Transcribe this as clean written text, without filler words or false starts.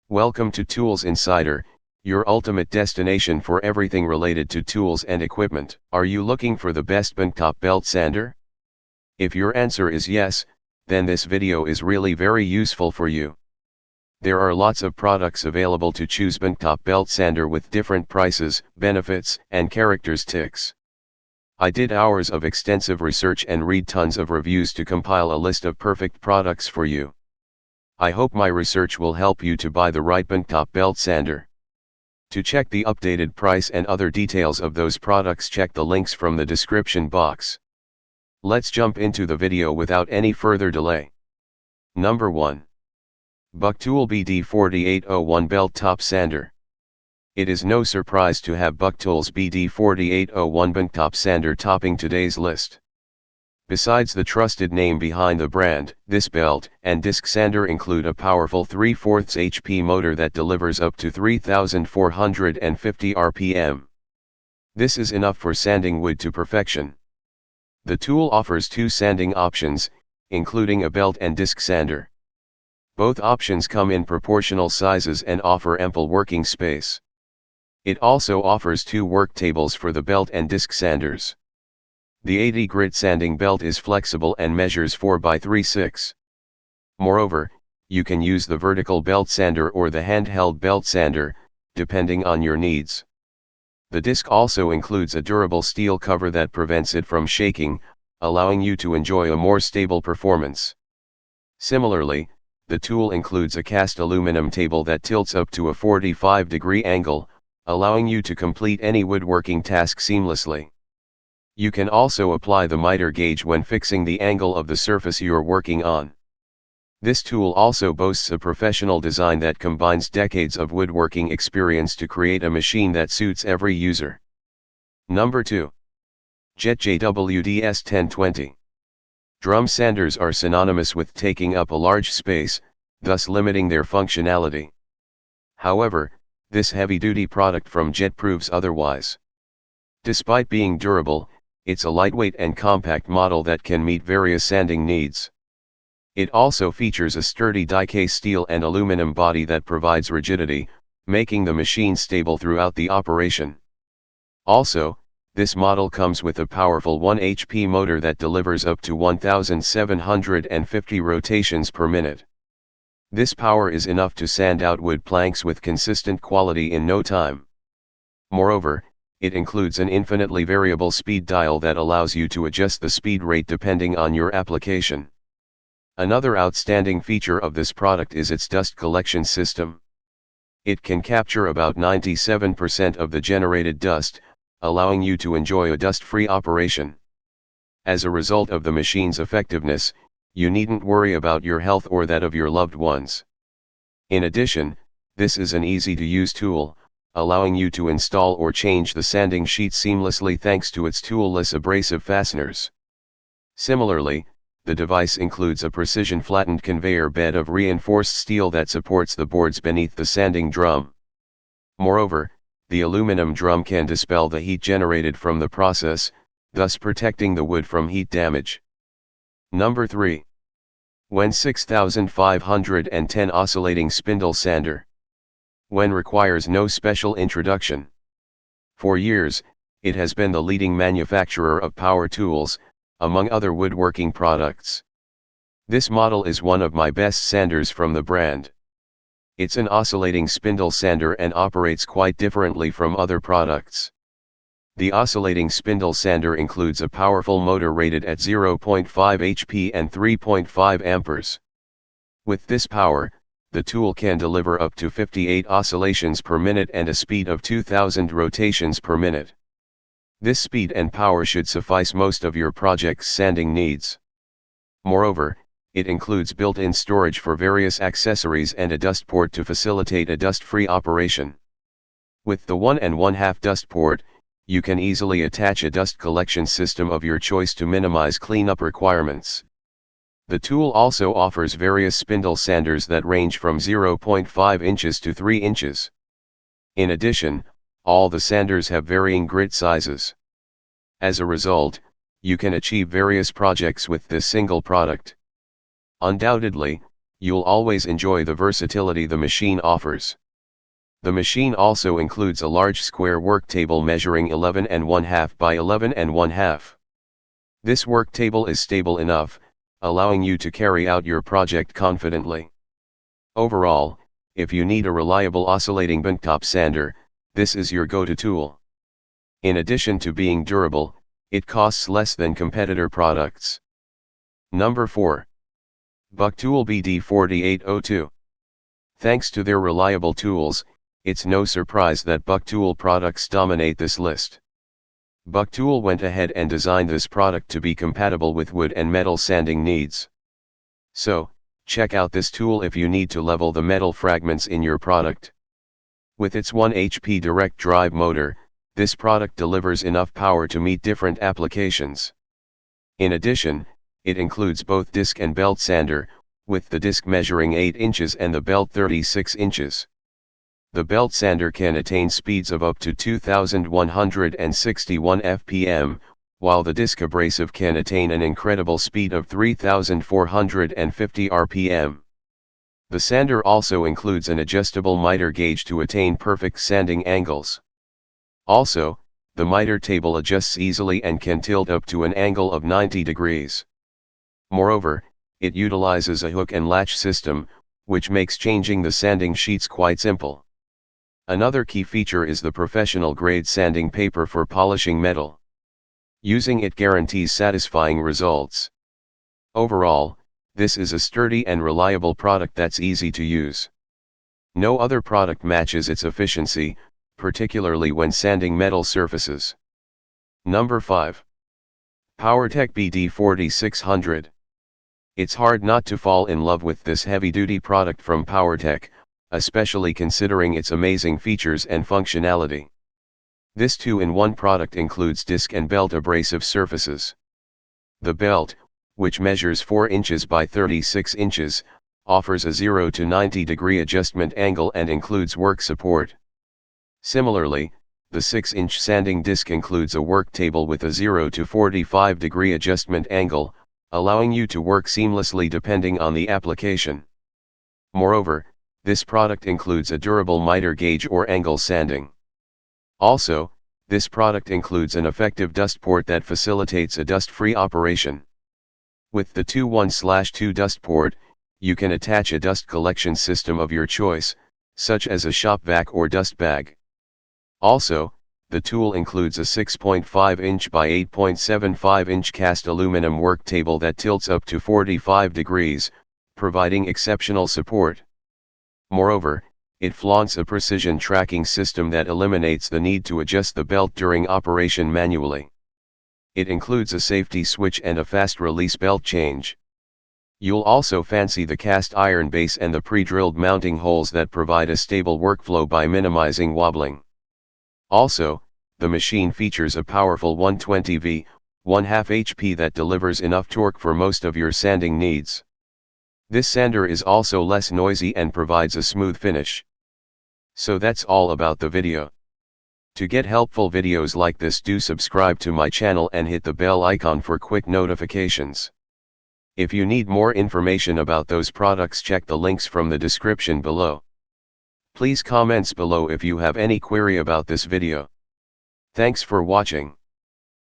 Welcome to Tools Insider, your ultimate destination for everything related to tools and equipment. Are you looking for the best Benchtop belt sander? If your answer is yes, then this video is really very useful for you. There are lots of products available to choose Benchtop belt sander with different prices, benefits, and characteristics. I did hours of extensive research and read tons of reviews to compile a list of perfect products for you. I hope my research will help you to buy the right Benchtop belt sander. To check the updated price and other details of those products, check the links from the description box. Let's jump into the video without any further delay. Number 1. Bucktool BD4801 Belt Top Sander. It is no surprise to have Bucktool's BD4801 Benchtop sander topping today's list. Besides the trusted name behind the brand, this belt and disc sander include a powerful 3/4 HP motor that delivers up to 3,450 RPM. This is enough for sanding wood to perfection. The tool offers two sanding options, including a belt and disc sander. Both options come in proportional sizes and offer ample working space. It also offers two work tables for the belt and disc sanders. The 80 grit sanding belt is flexible and measures 4x3/6. Moreover, you can use the vertical belt sander or the handheld belt sander, depending on your needs. The disc also includes a durable steel cover that prevents it from shaking, allowing you to enjoy a more stable performance. Similarly, the tool includes a cast aluminum table that tilts up to a 45-degree angle, allowing you to complete any woodworking task seamlessly. You can also apply the miter gauge when fixing the angle of the surface you're working on. This tool also boasts a professional design that combines decades of woodworking experience to create a machine that suits every user. Number 2. Jet JWDS 1020. Drum sanders are synonymous with taking up a large space, thus limiting their functionality. However, this heavy-duty product from Jet proves otherwise. Despite being durable, it's a lightweight and compact model that can meet various sanding needs. It also features a sturdy die-cast steel and aluminum body that provides rigidity, making the machine stable throughout the operation. Also, this model comes with a powerful 1 HP motor that delivers up to 1,750 rotations per minute. This power is enough to sand out wood planks with consistent quality in no time. Moreover, it includes an infinitely variable speed dial that allows you to adjust the speed rate depending on your application. Another outstanding feature of this product is its dust collection system. It can capture about 97% of the generated dust, allowing you to enjoy a dust-free operation. As a result of the machine's effectiveness, you needn't worry about your health or that of your loved ones. In addition, this is an easy-to-use tool, allowing you to install or change the sanding sheet seamlessly thanks to its tool-less abrasive fasteners. Similarly, the device includes a precision flattened conveyor bed of reinforced steel that supports the boards beneath the sanding drum. Moreover, the aluminum drum can dispel the heat generated from the process, thus protecting the wood from heat damage. Number 3. Wen 6510 Oscillating Spindle Sander. Wen requires no special introduction. For years, it has been the leading manufacturer of power tools, among other woodworking products. This model is one of my best sanders from the brand. It's an oscillating spindle sander and operates quite differently from other products. The oscillating spindle sander includes a powerful motor rated at 0.5 HP and 3.5 amperes. With this power, the tool can deliver up to 58 oscillations per minute and a speed of 2,000 rotations per minute. This speed and power should suffice most of your project's sanding needs. Moreover, it includes built-in storage for various accessories and a dust port to facilitate a dust-free operation. With the 1½ dust port, you can easily attach a dust collection system of your choice to minimize cleanup requirements. The tool also offers various spindle sanders that range from 0.5 inches to 3 inches. In addition, all the sanders have varying grit sizes. As a result, you can achieve various projects with this single product. Undoubtedly, you'll always enjoy the versatility the machine offers. The machine also includes a large square work table measuring 11½ by 11½. This work table is stable enough, allowing you to carry out your project confidently. Overall, if you need a reliable oscillating benchtop sander, this is your go-to tool. In addition to being durable, it costs less than competitor products. Number 4. Bucktool BD4802. Thanks to their reliable tools, it's no surprise that Bucktool products dominate this list. Bucktool went ahead and designed this product to be compatible with wood and metal sanding needs. So, check out this tool if you need to level the metal fragments in your product. With its 1 HP direct drive motor, this product delivers enough power to meet different applications. In addition, it includes both disc and belt sander, with the disc measuring 8 inches and the belt 36 inches. The belt sander can attain speeds of up to 2,161 fpm, while the disc abrasive can attain an incredible speed of 3,450 rpm. The sander also includes an adjustable miter gauge to attain perfect sanding angles. Also, the miter table adjusts easily and can tilt up to an angle of 90 degrees. Moreover, it utilizes a hook and latch system, which makes changing the sanding sheets quite simple. Another key feature is the professional grade sanding paper for polishing metal. Using it guarantees satisfying results. Overall, this is a sturdy and reliable product that's easy to use. No other product matches its efficiency, particularly when sanding metal surfaces. Number 5. PowerTech BD4600. It's hard not to fall in love with this heavy-duty product from PowerTech, especially considering its amazing features and functionality. This 2-in-1 product includes disc and belt abrasive surfaces. The belt, which measures 4 inches by 36 inches, offers a 0 to 90 degree adjustment angle and includes work support. Similarly, the 6-inch sanding disc includes a work table with a 0 to 45 degree adjustment angle, allowing you to work seamlessly depending on the application. Moreover, this product includes a durable miter gauge or angle sanding. Also, this product includes an effective dust port that facilitates a dust-free operation. With the 2-1/2 dust port, you can attach a dust collection system of your choice, such as a shop vac or dust bag. Also, the tool includes a 6.5-inch by 8.75-inch cast aluminum work table that tilts up to 45 degrees, providing exceptional support. Moreover, it flaunts a precision tracking system that eliminates the need to adjust the belt during operation manually. It includes a safety switch and a fast-release belt change. You'll also fancy the cast iron base and the pre-drilled mounting holes that provide a stable workflow by minimizing wobbling. Also, the machine features a powerful 120V, 1/2 HP that delivers enough torque for most of your sanding needs. This sander is also less noisy and provides a smooth finish. So that's all about the video. To get helpful videos like this, do subscribe to my channel and hit the bell icon for quick notifications. If you need more information about those products, check the links from the description below. Please comments below if you have any query about this video. Thanks for watching.